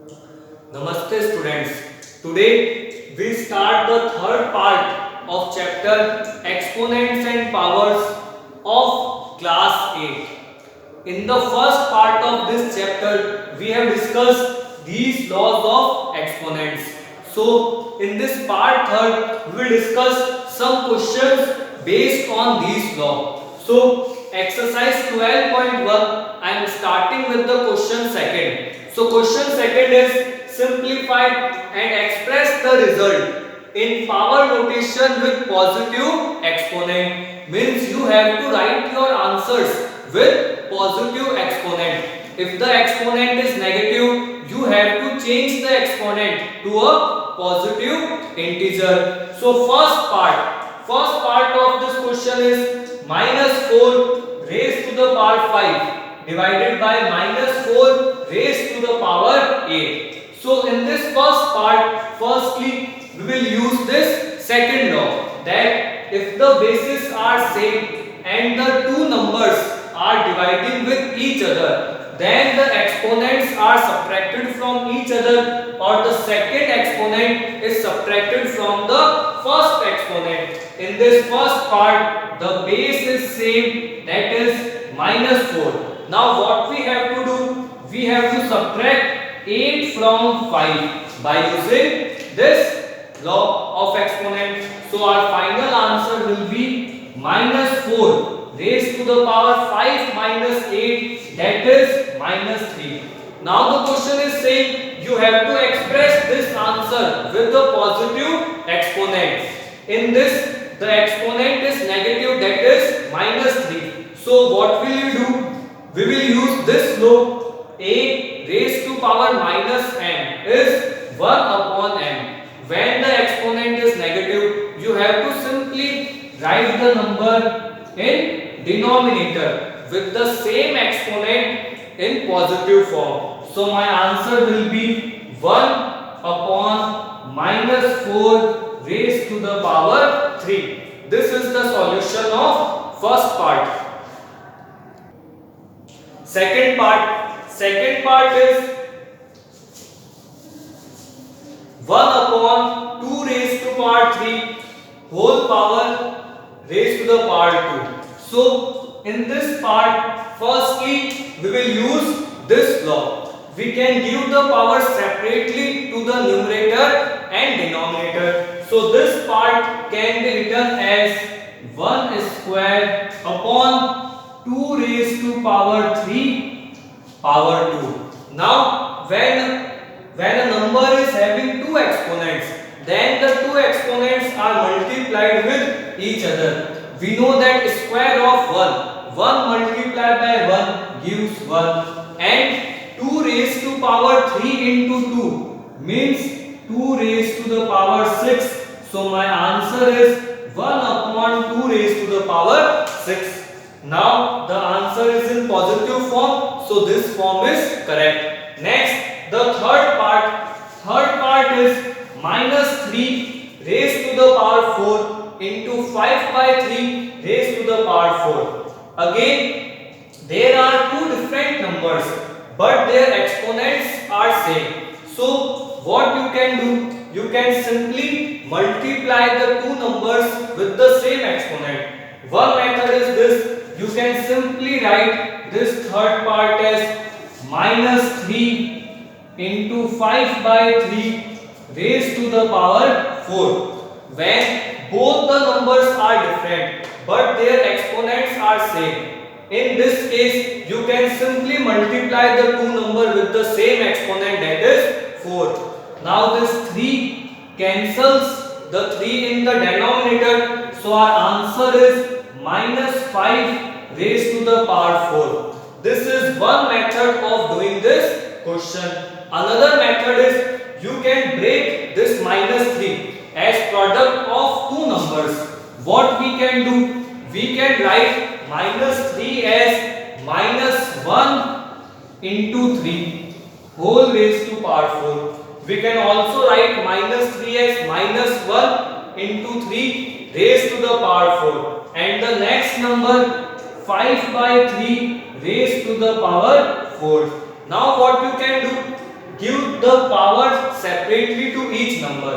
Namaste students. Today we start the third part of chapter Exponents and Powers of class 8. In the first part of this chapter we have discussed these laws of exponents. So in this part third we will discuss some questions based on these laws. So exercise 12.1 I am starting with the question second. So question second is simplify and express the result in power notation with positive exponent. Means you have to write your answers with positive exponent. If the exponent is negative, you have to change the exponent to a positive integer. So first part of this question is minus 4 raised to the power 5 divided by minus 4 raised to the power 8. So in this first part, firstly we will use this second law that if the bases are same and the two numbers are dividing with each other, then the exponents are subtracted from each other or the second exponent is subtracted from the first exponent. In this first part, the base is same, that is minus 4. Now what we have to do? We have to subtract 8 from 5 by using this law of exponent. So our final answer will be minus 4 raised to the power 5 minus 8, that is minus 3. Now the question is saying you have to express this answer with the positive exponent. In this the exponent is negative, that is minus 3. So what will you do? We will use this law. A raised to power minus m is 1 upon m. When the exponent is negative, you have to simply write the number in denominator with the same exponent in positive form. So my answer will be 1 upon minus 4 raised to the power 3. This is the solution of first part. Second part is 1 upon 2 raised to power 3 whole power raised to the power 2. So in this part, firstly we will use this law. We can give the power separately to the numerator and denominator. So this part can be written as 1 square upon 2 raised to power 3 power 2. Now when a number is having two exponents, then the two exponents are multiplied with each other. We know that square of 1 multiplied by 1 gives 1, and 2 raised to power 3 into 2 means 2 raised to the power 6. So my answer is 1 upon 2 raised to the power 6. Now the answer is in positive form, so this form is correct. Next, the third part is minus 3 raised to the power 4 into 5 by 3 raised to the power 4. Again, there are two different numbers, but their exponents are same. So what you can do? You can simply multiply the two numbers with the same exponent. One method is this. You can simply write this third part as minus 3 into 5 by 3 raised to the power 4. When both the numbers are different but their exponents are same. In this case, you can simply multiply the two numbers with the same exponent, that is 4. Now this 3 cancels the 3 in the denominator. So our answer is minus 5 raised to the power 4. This is one method of doing this question. Another method is you can break this minus 3 as product of two numbers. What we can do? We can write minus 3 as minus 1 into 3 whole raised to power 4. We can also write minus 3 as minus 1 into 3 raised to the power 4. And the next number 5 by 3 raised to the power 4. Now what you can do? Give the separately to each number.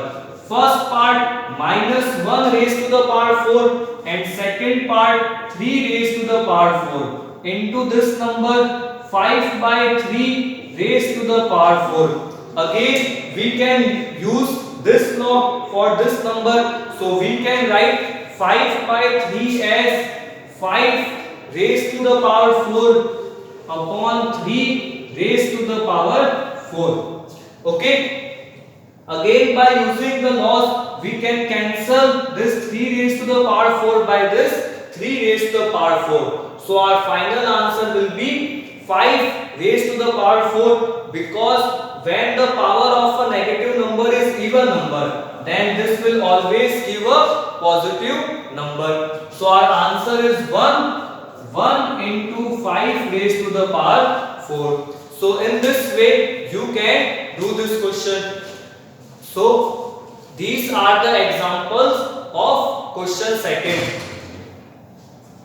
First part minus 1 raised to the power 4 and second part 3 raised to the power 4 into this number 5 by 3 raised to the power 4. Again we can use this log for this number, so we can write 5 by 3 as 5 raised to the power 4 upon 3 raised to the power 4. Okay. Again by using the laws we can cancel this 3 raised to the power 4 by this 3 raised to the power 4. So our final answer will be 5 raised to the power 4, because when the power of a negative number is even number, then this will always give a positive number. So our answer is 1 into 5 raised to the power 4. So in this way you can do this question. So these are the examples of question second.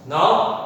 Now